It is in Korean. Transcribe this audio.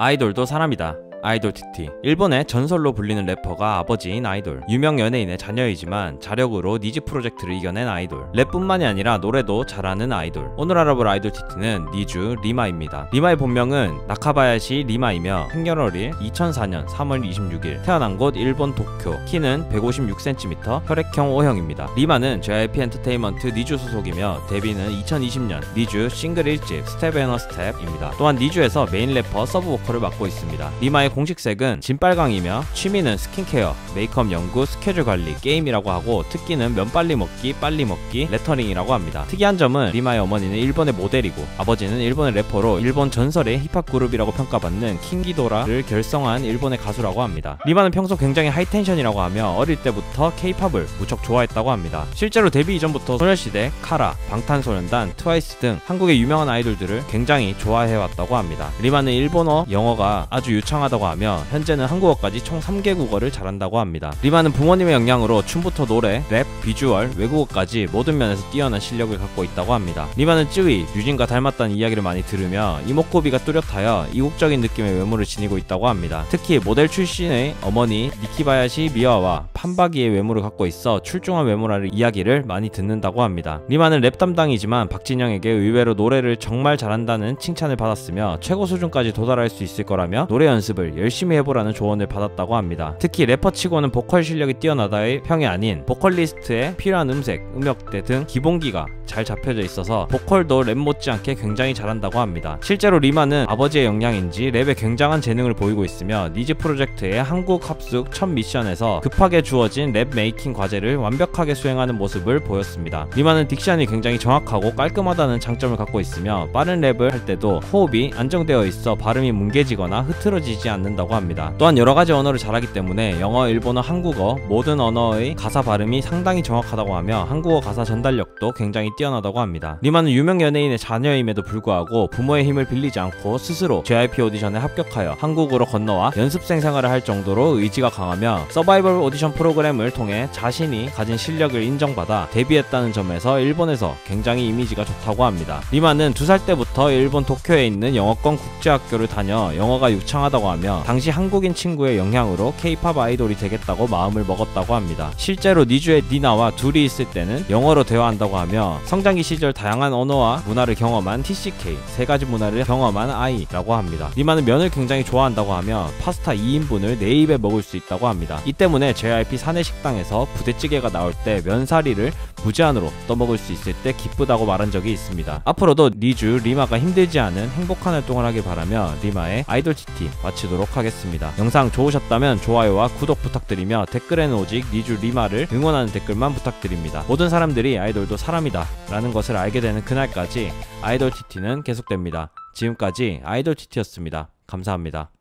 아이돌도 사람이다. 아이돌 TT. 일본의 전설로 불리는 래퍼가 아버지인 아이돌, 유명 연예인의 자녀이지만 자력으로 니즈 프로젝트를 이겨낸 아이돌, 랩뿐만이 아니라 노래도 잘하는 아이돌. 오늘 알아볼 아이돌 TT는 니즈 리마입니다. 리마의 본명은 나카바야시 리마이며 생년월일 2004년 3월 26일, 태어난 곳 일본 도쿄, 키는 156cm, 혈액형 O형입니다. 리마는 JYP 엔터테인먼트 니즈 소속이며 데뷔는 2020년 니즈 싱글 1집 스텝 앤 어 스텝입니다. 또한 니즈에서 메인 래퍼 서브 보컬을 맡고 있습니다. 리마의 공식색은 진빨강이며 취미는 스킨케어, 메이크업 연구, 스케줄 관리, 게임이라고 하고 특기는 면 빨리 먹기, 레터링이라고 합니다. 특이한 점은 리마의 어머니는 일본의 모델이고 아버지는 일본의 래퍼로 일본 전설의 힙합 그룹이라고 평가받는 킹기도라를 결성한 일본의 가수라고 합니다. 리마는 평소 굉장히 하이텐션이라고 하며 어릴 때부터 K-팝을 무척 좋아했다고 합니다. 실제로 데뷔 이전부터 소녀시대, 카라, 방탄소년단, 트와이스 등 한국의 유명한 아이돌들을 굉장히 좋아해왔다고 합니다. 리마는 일본어, 영어가 아주 유창하다고 하며 현재는 한국어까지 총 3개 국어를 잘한다고 합니다. 리마는 부모님의 영향으로 춤부터 노래, 랩, 비주얼, 외국어까지 모든 면에서 뛰어난 실력을 갖고 있다고 합니다. 리마는 쯔위, 유진과 닮았다는 이야기를 많이 들으며 이목구비가 뚜렷하여 이국적인 느낌의 외모를 지니고 있다고 합니다. 특히 모델 출신의 어머니 니키바야시 미와와 판바기의 외모를 갖고 있어 출중한 외모라는 이야기를 많이 듣는다고 합니다. 리마는 랩 담당이지만 박진영에게 의외로 노래를 정말 잘한다는 칭찬을 받았으며 최고 수준까지 도달할 수 있을 거라며 노래 연습을 열심히 해보라는 조언을 받았다고 합니다. 특히 래퍼치고는 보컬 실력이 뛰어나다의 평이 아닌 보컬리스트에 필요한 음색, 음역대 등 기본기가 잘 잡혀져 있어서 보컬도 랩 못지않게 굉장히 잘한다고 합니다. 실제로 리마는 아버지의 영향인지 랩에 굉장한 재능을 보이고 있으며 니즈 프로젝트의 한국 합숙 첫 미션에서 급하게 주어진 랩 메이킹 과제를 완벽하게 수행하는 모습을 보였습니다. 리마는 딕션이 굉장히 정확하고 깔끔하다는 장점을 갖고 있으며 빠른 랩을 할 때도 호흡이 안정되어 있어 발음이 뭉개지거나 흐트러지지 않는다고 합니다. 또한 여러가지 언어를 잘하기 때문에 영어, 일본어, 한국어 모든 언어의 가사 발음이 상당히 정확하다고 하며 한국어 가사 전달력도 굉장히 뛰어나다고 합니다. 리마는 유명 연예인의 자녀임에도 불구하고 부모의 힘을 빌리지 않고 스스로 JYP 오디션에 합격하여 한국으로 건너와 연습생 생활을 할 정도로 의지가 강하며 서바이벌 오디션 프로그램을 통해 자신이 가진 실력을 인정받아 데뷔했다는 점에서 일본에서 굉장히 이미지가 좋다고 합니다. 리마는 2살 때부터 일본 도쿄에 있는 영어권 국제학교를 다녀 영어가 유창하다고 하며 당시 한국인 친구의 영향으로 K-팝 아이돌이 되겠다고 마음을 먹었다고 합니다. 실제로 니즈의 니나와 둘이 있을 때는 영어로 대화한다고 하며 성장기 시절 다양한 언어와 문화를 경험한 TCK, 3가지 문화를 경험한 아이라고 합니다. 리마는 면을 굉장히 좋아한다고 하며 파스타 2인분을 4입에 먹을 수 있다고 합니다. 이 때문에 JYP 사내 식당에서 부대찌개가 나올 때 면사리를 무제한으로 떠먹을 수 있을 때 기쁘다고 말한 적이 있습니다. 앞으로도 니즈 리마가 힘들지 않은 행복한 활동을 하길 바라며 리마의 아이돌 TT 마치도록 하겠습니다. 영상 좋으셨다면 좋아요와 구독 부탁드리며 댓글에는 오직 니즈 리마를 응원하는 댓글만 부탁드립니다. 모든 사람들이 아이돌도 사람이다 라는 것을 알게 되는 그날까지 아이돌 TT는 계속됩니다. 지금까지 아이돌 TT였습니다. 감사합니다.